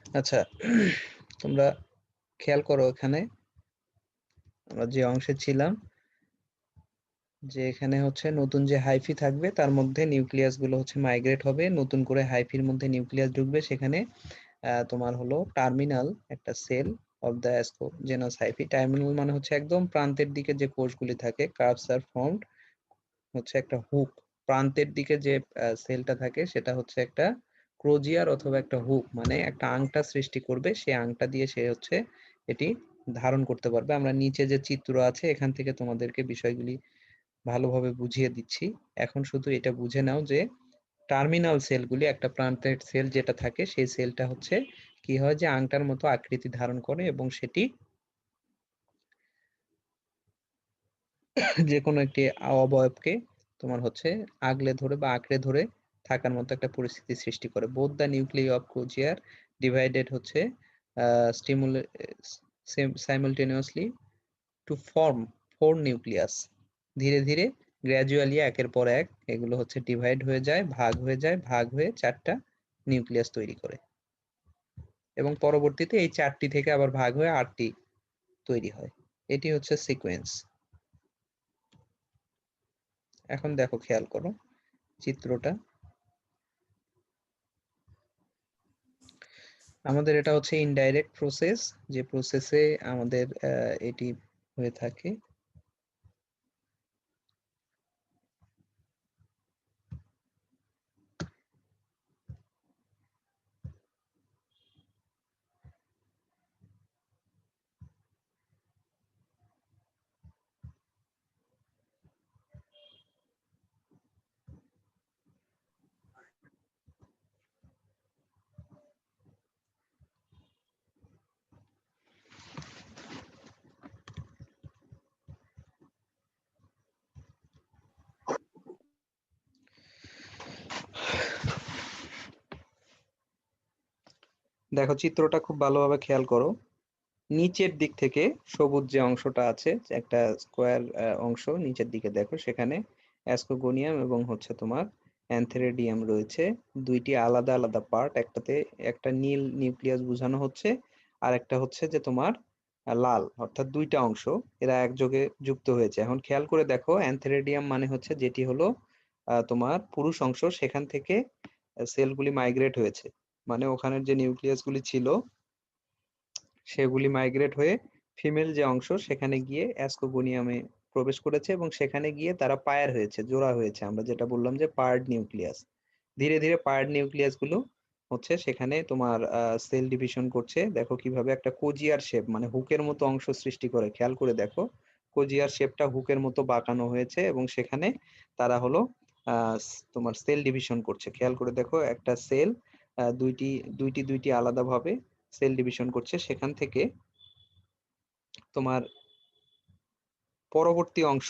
আচ্ছা, তোমরা খেয়াল করো, এখানে আমরা যে অংশে ছিলাম, যে এখানে হচ্ছে নতুন যে হাইফি থাকবে তার মধ্যে নিউক্লিয়াস গুলো হচ্ছে মাইগ্রেট হবে, নতুন করে হাইফির মধ্যে নিউক্লিয়াস ঢুকবে, সেখানে তোমার হলো টার্মিনাল একটা cell of the ascogenous hyphae. Terminal মানে হচ্ছে একদম প্রান্তের দিকে যে কোষগুলি থাকে, কার্ভস আর ফর্মড, হচ্ছে একটা হুক। প্রান্তের দিকে যে সেলটা থাকে সেটা হচ্ছে একটা ক্রোজিয়ার অথবা একটা হুক, মানে একটা আংটা সৃষ্টি করবে, সেই আংটা দিয়ে সে হচ্ছে এটি ধারণ করতে পারবে। আমরা নিচে যে চিত্র আছে এখান থেকে তোমাদেরকে বিষয়গুলি ভালোভাবে বুঝিয়ে দিচ্ছি। এখন শুধু এটা বুঝে নাও যে টার্মিনাল সেলগুলি, একটা প্রান্তের সেল যেটা থাকে সেই সেলটা হচ্ছে কি হয়, যে আংটার মতো আকৃতি ধারণ করে এবং সেটি যে কোনো একটি অবয়বকে তোমার হচ্ছে আগলে ধরে বা আঁকড়ে ধরে থাকার মতো একটা পরিস্থিতি সৃষ্টি করে। Both the nuclei of crozier divided হচ্ছে স্টিমুলে simultaneously to form four nucleus. ধীরে ধীরে গ্র্যাজুয়ালি একের পর এক এগুলো হচ্ছে ডিভাইড হয়ে যায়, ভাগ হয়ে যায়, ভাগ হয়ে চারটা নিউক্লিয়াস তৈরি করে, এবং পরবর্তীতে এই চারটি থেকে আবার ভাগ হয়ে আটটি তৈরি হয়। এটি হচ্ছে সিকোয়েন্স। এখন দেখো, খেয়াল করো চিত্রটা। আমাদের এটা হচ্ছে ইনডাইরেক্ট প্রসেস, যে প্রসেসে আমাদের এটি হয়ে থাকে। দেখো চিত্রটা খুব ভালোভাবে খেয়াল করো। নিচের দিক থেকে সবুজ যে অংশটা আছে, একটা স্কোয়ার অংশ, নিচের দিকে দেখো, সেখানে অ্যাসকোগোনিয়াম এবং হচ্ছে তোমার অ্যান্থেরেডিয়াম রয়েছে। দুইটি আলাদা আলাদা পার্ট, একটাতে একটা নীল নিউক্লিয়াস বোঝানো হচ্ছে, আর একটা হচ্ছে যে তোমার লাল, অর্থাৎ দুইটা অংশ এরা একযোগে যুক্ত হয়েছে। এখন খেয়াল করে দেখো, অ্যান্থেরেডিয়াম মানে হচ্ছে যেটি হলো তোমার পুরুষ অংশ, সেখান থেকে সেলগুলি মাইগ্রেট হয়েছে, মানে ওখানের যে নিউক্লিয়াস গুলি ছিল সেগুলি মাইগ্রেট হয়ে ফিমেল যে অংশ সেখানে গিয়ে অ্যাসকোগোনিয়ামে প্রবেশ করেছে, এবং সেখানে গিয়ে তারা পায়ার হয়েছে, জোড়া হয়েছে। আমরা যেটা বললাম যে পায়ার্ড নিউক্লিয়াস। ধীরে ধীরে পায়ার্ড নিউক্লিয়াস গুলো হচ্ছে সেখানে তোমার সেল ডিভিশন করছে। দেখো কিভাবে একটা কোজিয়ার শেপ, মানে হুকের মতো অংশ সৃষ্টি করে। খেয়াল করে দেখো, কোজিয়ার শেপটা হুকের মতো বাঁকানো হয়েছে, এবং সেখানে তারা হলো তোমার সেল ডিভিশন করছে। খেয়াল করে দেখো, একটা সেল দুইটি দুইটি দুইটি আলাদাভাবে সেল ডিভিশন করছে। সেখান থেকে তোমার পরবর্তী অংশ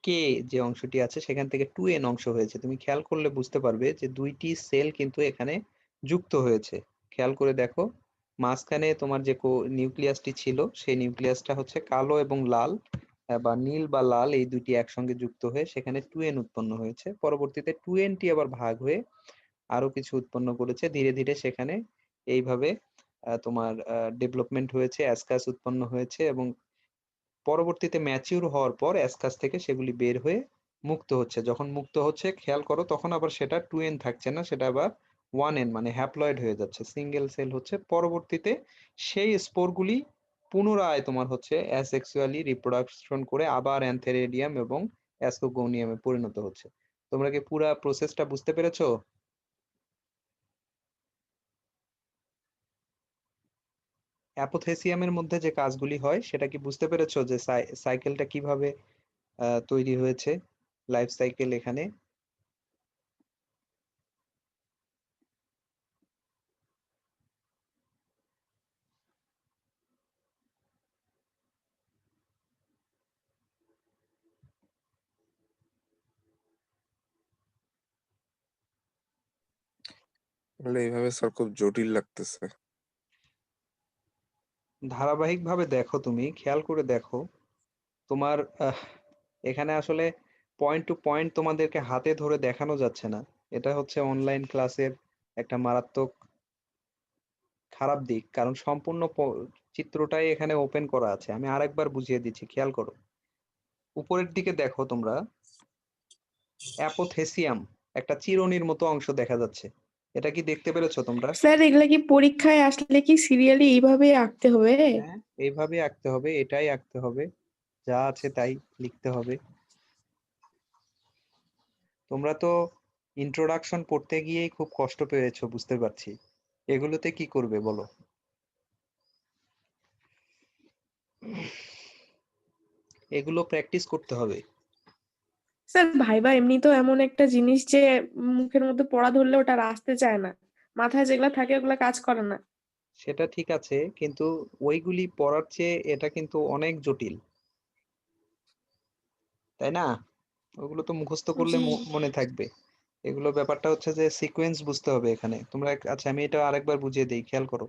কে, যে অংশটি আছে সেখান থেকে 2n অংশ হয়েছে। তুমি খেয়াল করলে বুঝতে পারবে যে দুইটি সেল কিন্তু এখানে যুক্ত হয়েছে। খেয়াল করে দেখো, মাঝখানে তোমার যে নিউক্লিয়াসটি ছিল সেই নিউক্লিয়াসটা হচ্ছে কালো এবং লাল, বা নীল বা লাল, এই দুইটি একসঙ্গে যুক্ত হয়ে সেখানে 2n উৎপন্ন হয়েছে। পরবর্তীতে 2n টি আবার ভাগ হয়ে আরো কিছু উৎপন্ন করেছে। ধীরে ধীরে সেখানে এইভাবে তোমার ডেভেলপমেন্ট হয়েছে, অ্যাসকাস উৎপন্ন হয়েছে, এবং পরবর্তীতে ম্যাচিউর হওয়ার পর অ্যাসকাস থেকে সেগুলি বের হয়ে মুক্ত হচ্ছে। যখন মুক্ত হচ্ছে খেয়াল করো, তখন আবার সেটা 2n থাকছে না, সেটা আবার 1n, মানে হ্যাপ্লয়েড হয়ে যাচ্ছে, সিঙ্গেল সেল হচ্ছে। পরবর্তীতে সেই স্পোরগুলি পুনরায় তোমার হচ্ছে অ্যাসেক্সুয়ালি রিপ্রোডাকশন করে আবার অ্যান্থেরেডিয়াম এবং অ্যাসকোগোনিয়ামে পরিণত হচ্ছে। তোমরা কি পুরা প্রসেসটা বুঝতে পেরেছো? অ্যাপোথেসিয়ামের মধ্যে যে কাজগুলি হয় সেটা কি বুঝতে পেরেছো, যে সাইকেলটা কিভাবে তৈরি হয়েছে, লাইফ সাইকেল এখানে? মানে এইভাবে স্যার খুব জটিল লাগতেছে। ধারাবাহিকভাবে দেখো, তুমি খেয়াল করে দেখো, তোমার এখানে আসলে পয়েন্ট টু পয়েন্ট তোমাদেরকে হাতে ধরে দেখানো যাচ্ছে না। এটা হচ্ছে অনলাইন ক্লাসের একটা মারাত্মক খারাপ দিক, কারণ সম্পূর্ণ চিত্রটাই এখানে ওপেন করা আছে। আমি আরেকবার বুঝিয়ে দিচ্ছি, খেয়াল করো। উপরের দিকে দেখো তোমরা, অ্যাপোথেসিয়াম একটা চিরুনির মতো অংশ দেখা যাচ্ছে। এটা কি দেখতে পেরেছো তোমরা? স্যার এগুলা কি পরীক্ষায় আসলে কি সিরিয়ালি এইভাবেই আঁকতে হবে? হ্যাঁ, এইভাবে আঁকতে হবে, এটাই আঁকতে হবে, যা আছে তাই লিখতে হবে। তোমরা তো ইন্ট্রোডাকশন পড়তে গিয়েই খুব কষ্ট পেয়েছো, বুঝতে পারছি। এগুলোতে কি করবে বলো? এগুলো প্র্যাকটিস করতে হবে। স্যার ভাইবা এমনি তো এমন একটা জিনিস যে মুখের মধ্যে পড়া ধরলে ওটা আর আসতে চায় না, মাথায় যেগুলা থাকে ওগুলা কাজ করে না। সেটা ঠিক আছে, কিন্তু ওইগুলি পড়ার চেয়ে এটা কিন্তু অনেক জটিল, তাই না? ওগুলো তো মুখস্থ করলে জি। মনে থাকবে। এগুলো ব্যাপারটা হচ্ছে যে সিকোয়েন্স বুঝতে হবে এখানে। তোমরা আচ্ছা, আমি এটা আরেকবার বুঝিয়ে দিই, খেয়াল করো।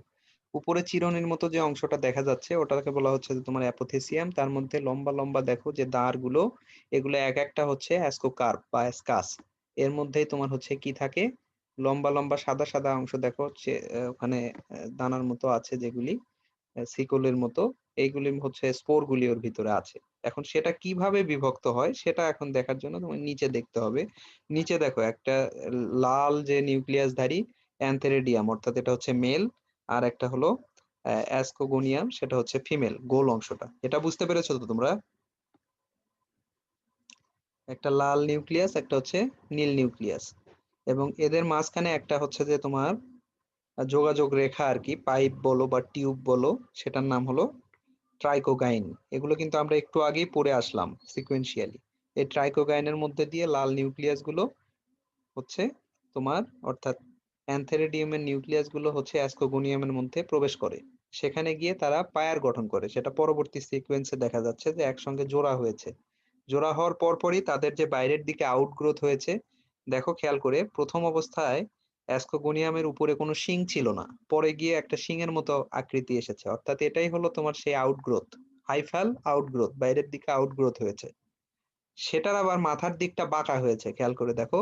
উপরে চিরুনির মতো যে অংশটা দেখা যাচ্ছে ওটাকে বলা হচ্ছে যে তোমার অ্যাপোথেসিয়াম। তার মধ্যে লম্বা লম্বা দেখো যে দাঁড়গুলো, এগুলো এক একটা হচ্ছে অ্যাসকোকার্প বা স্কাস। এর মধ্যেই তোমার হচ্ছে কি থাকে, লম্বা লম্বা সাদা সাদা অংশ দেখো হচ্ছে, ওখানে দানার মতো আছে যেগুলি শিকলের মতো। এইগুলি হচ্ছে স্পোর গুলি ওর ভিতরে আছে। এখন সেটা কিভাবে বিভক্ত হয় সেটা এখন দেখার জন্য তোমার নিচে দেখতে হবে। নিচে দেখো একটা লাল যে নিউক্লিয়াসধারী অ্যান্থেরিডিয়াম, অর্থাৎ এটা হচ্ছে মেল, আর একটা হলো অ্যাসকোগোনিয়াম, সেটা হচ্ছে ফিমেল, গোল অংশটা। এটা বুঝতে পেরেছো তো তোমরা? একটা লাল নিউক্লিয়াস, একটা হচ্ছে নীল নিউক্লিয়াস, এবং এদের মাঝখানে একটা হচ্ছে যে তোমার যোগাযোগ রেখা আর কি, পাইপ বলো বা টিউব বলো, সেটার নাম হলো ট্রাইকোগাইন। এগুলো কিন্তু আমরা একটু আগেই পড়ে আসলাম সিকোয়েন্সিয়ালি। এই ট্রাইকোগাইনের মধ্যে দিয়ে লাল নিউক্লিয়াস গুলো হচ্ছে তোমার, অর্থাৎ অ্যান্থেরিডিয়ামের নিউক্লিয়াস গুলো হচ্ছে অ্যাসকোগোনিয়ামের মধ্যে প্রবেশ করে। সেখানে গিয়ে তারা পায়ার গঠন করে। সেটা পরবর্তী সিকোয়েন্সে দেখা যাচ্ছে যে একসঙ্গে জোড়া হয়েছে। জোড়া হওয়ার পরপরই তাদের যে বাইরের দিকে আউটগ্রোথ হয়েছে, দেখো খেয়াল করে, প্রথম অবস্থায় অ্যাসকোগোনিয়ামের উপরে কোনো শিং ছিল না, পরে গিয়ে একটা শিংয়ের মতো আকৃতি এসেছে, অর্থাৎ এটাই হলো তোমার সেই আউটগ্রোথ। হাইফাল আউটগ্রোথ, বাইরের দিকে আউটগ্রোথ হয়েছে। সেটার আবার মাথার দিকটা বাঁকা হয়েছে, খেয়াল করে দেখো,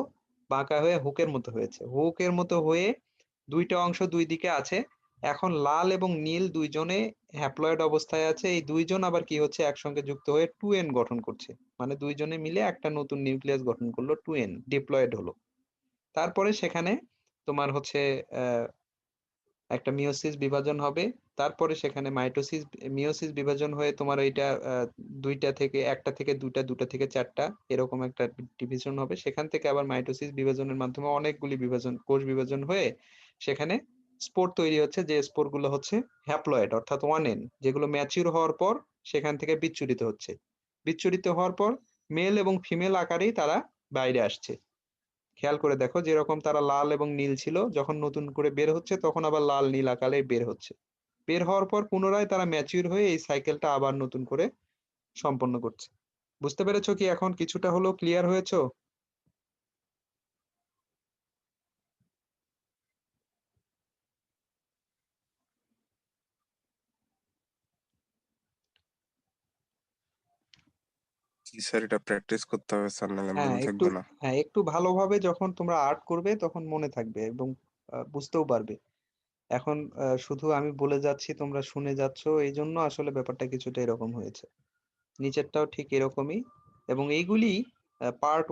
বাঁকা হয়ে হুকের মতো হয়েছে। হুকের মতো হয়ে দুইটা অংশ দুই দিকে আছে। এখন লাল এবং নীল দুইজনে হ্যাপ্লয়েড অবস্থায় আছে। এই দুইজন আবার কি হচ্ছে, একসঙ্গে যুক্ত হয়ে 2n গঠন করছে, মানে দুইজনে মিলে একটা নতুন নিউক্লিয়াস গঠন করলো, 2n ডিপ্লয়েড হলো। তারপরে সেখানে তোমার হচ্ছে আহ একটা মিওসিস বিভাজন হবে। তারপরে সেখানে মাইটোসিস, মিওসিস বিভাজন হয়ে তোমার এইটা দুইটা থেকে একটা থেকে দুটা, দুটা থেকে চারটা, এরকম একটা ডিভিশন হবে। সেখান থেকে আবার মাইটোসিস বিভাজনের মাধ্যমে অনেকগুলি বিভাজন, কোষ বিভাজন হয়ে সেখানে স্পোর তৈরি হচ্ছে, যে স্পোর গুলো হচ্ছে হ্যাপ্লয়েড অর্থাৎ 1n, যেগুলো ম্যাচিউর হওয়ার পর সেখান থেকে বিচ্ছুরিত হচ্ছে। বিচ্ছুরিত হওয়ার পর মেল এবং ফিমেল আকারেই তারা বাইরে আসছে। খেয়াল করে দেখো, যেরকম তারা লাল এবং নীল ছিল, যখন নতুন করে বের হচ্ছে তখন আবার লাল নীল আকারে বের হচ্ছে। বের হওয়ার পর পুনরায় তারা ম্যাচিউর হয়ে এই সাইকেলটা আবার নতুন করে সম্পন্ন করছে। বুঝতে পেরেছো কি? এখন কিছুটা হলেও ক্লিয়ার হয়েছো? জি স্যার, এটা প্র্যাকটিস করতে হবে স্যার, নাহলে হ্যাঁ মনে একটু, থাকবে না। হ্যাঁ একটু ভালোভাবে যখন তোমরা আর্ট করবে তখন মনে থাকবে এবং বুঝতেও পারবে। এখন শুধু আমি বলে যাচ্ছি, তোমরা শুনে যাচ্ছ, এই জন্য আসলে ব্যাপারটা কিছুটা এরকম হয়েছে। নিচেরটাও ঠিক এরকমই, এবং এইগুলি পার্ট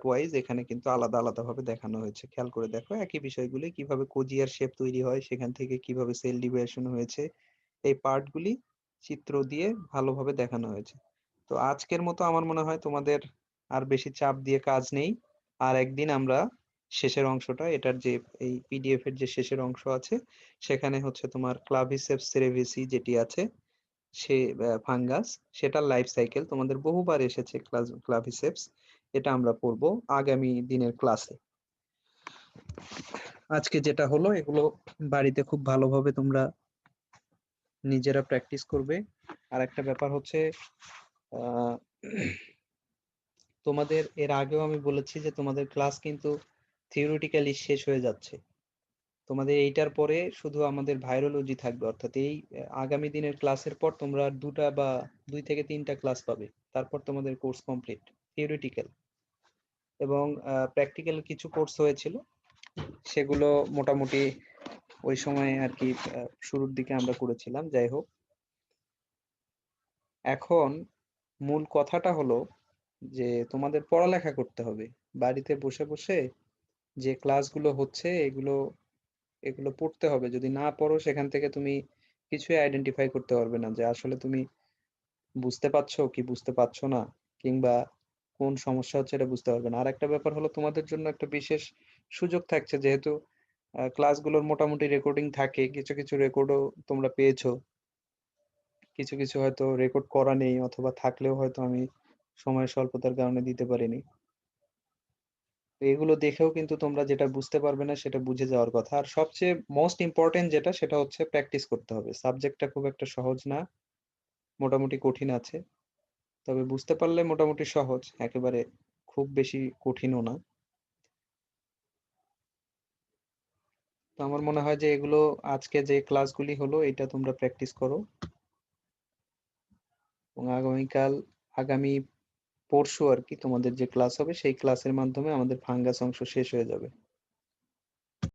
ওয়াইজ এখানে কিন্তু আলাদা আলাদা ভাবে দেখানো হয়েছে। খেয়াল করে দেখো, একই বিষয়গুলি কিভাবে কোজিয়ার শেপ তৈরি হয়, সেখান থেকে কিভাবে সেল ডিভিশন হয়েছে, এই পার্টগুলি চিত্র দিয়ে ভালোভাবে দেখানো হয়েছে। তো আজকের মতো আমার মনে হয় তোমাদের আর বেশি চাপ দিয়ে কাজ নেই। আর একদিন আমরা শেষের অংশটা, এটার যে এই পিডিএফ এর যে শেষের অংশ আছে, সেখানে হচ্ছে তোমার ক্লাভিসেপস সেরেভিসি যেটি আছে, সে ফাঙ্গাস, সেটার লাইফ সাইকেল তোমাদের বহুবার এসেছে, ক্লাভিসেপস, এটা আমরা পড়বো আগামী দিনের ক্লাসে। আজকে যেটা হলো, এগুলো বাড়িতে খুব ভালোভাবে তোমরা নিজেরা প্র্যাকটিস করবে। আর একটা ব্যাপার হচ্ছে, আহ, তোমাদের এর আগেও আমি বলেছি যে তোমাদের ক্লাস কিন্তু থিওরিটিক্যালি শেষ হয়ে যাচ্ছে। তোমাদের এইটার পরে শুধু আমাদের ভাইরোলজি থাকবে, অর্থাৎ এই আগামী দিনের ক্লাসের পর তোমরা দুটা বা 2 থেকে 3টা ক্লাস পাবে। তারপর তোমাদের কোর্স কমপ্লিট, থিওরিটিক্যাল এবং প্র্যাকটিক্যাল কিছু কোর্স হয়েছিল, সেগুলো মোটামুটি ওই সময় আর কি শুরুর দিকে আমরা করেছিলাম। যাই হোক, এখন মূল কথাটা হলো যে তোমাদের পড়ালেখা করতে হবে। বাড়িতে বসে বসে যে ক্লাসগুলো হচ্ছে এগুলো এগুলো পড়তে হবে। যদি না পড়ো সেখান থেকে তুমি কিছুই আইডেন্টিফাই করতে পারবে না যে আসলে তুমি বুঝতে পারছো কি বুঝতে পারছো না, কিংবা কোন সমস্যা হচ্ছে এটা বুঝতে পারবে না। আর একটা ব্যাপার হলো তোমাদের জন্য একটা বিশেষ সুযোগ থাকছে, যেহেতু ক্লাসগুলোর মোটামুটি রেকর্ডিং থাকে, কিছু কিছু রেকর্ডও তোমরা পেয়েছো, কিছু কিছু হয়তো রেকর্ড করা নেই, অথবা থাকলেও হয়তো আমি সময় স্বল্পতার কারণে দিতে পারিনি। তো এগুলো দেখেও কিন্তু তোমরা যেটা বুঝতে পারবে না সেটা বুঝে যাওয়ার কথা। আর সবচেয়ে মোস্ট ইম্পর্টেন্ট যেটা, সেটা হচ্ছে প্র্যাকটিস করতে হবে। সাবজেক্টটা খুব একটা সহজ না, মোটামুটি কঠিন আছে, তবে বুঝতে পারলে মোটামুটি সহজ, একেবারে খুব বেশি কঠিনও না। তো আমার মনে হয় যে এগুলো, আজকে যে ক্লাসগুলি হলো এটা তোমরা প্র্যাকটিস করো, এবং আগামী পরশু আর কি তোমাদের যে ক্লাস হবে সেই ক্লাসের মাধ্যমে আমাদের ফাঙ্গাস অংশ শেষ হয়ে যাবে।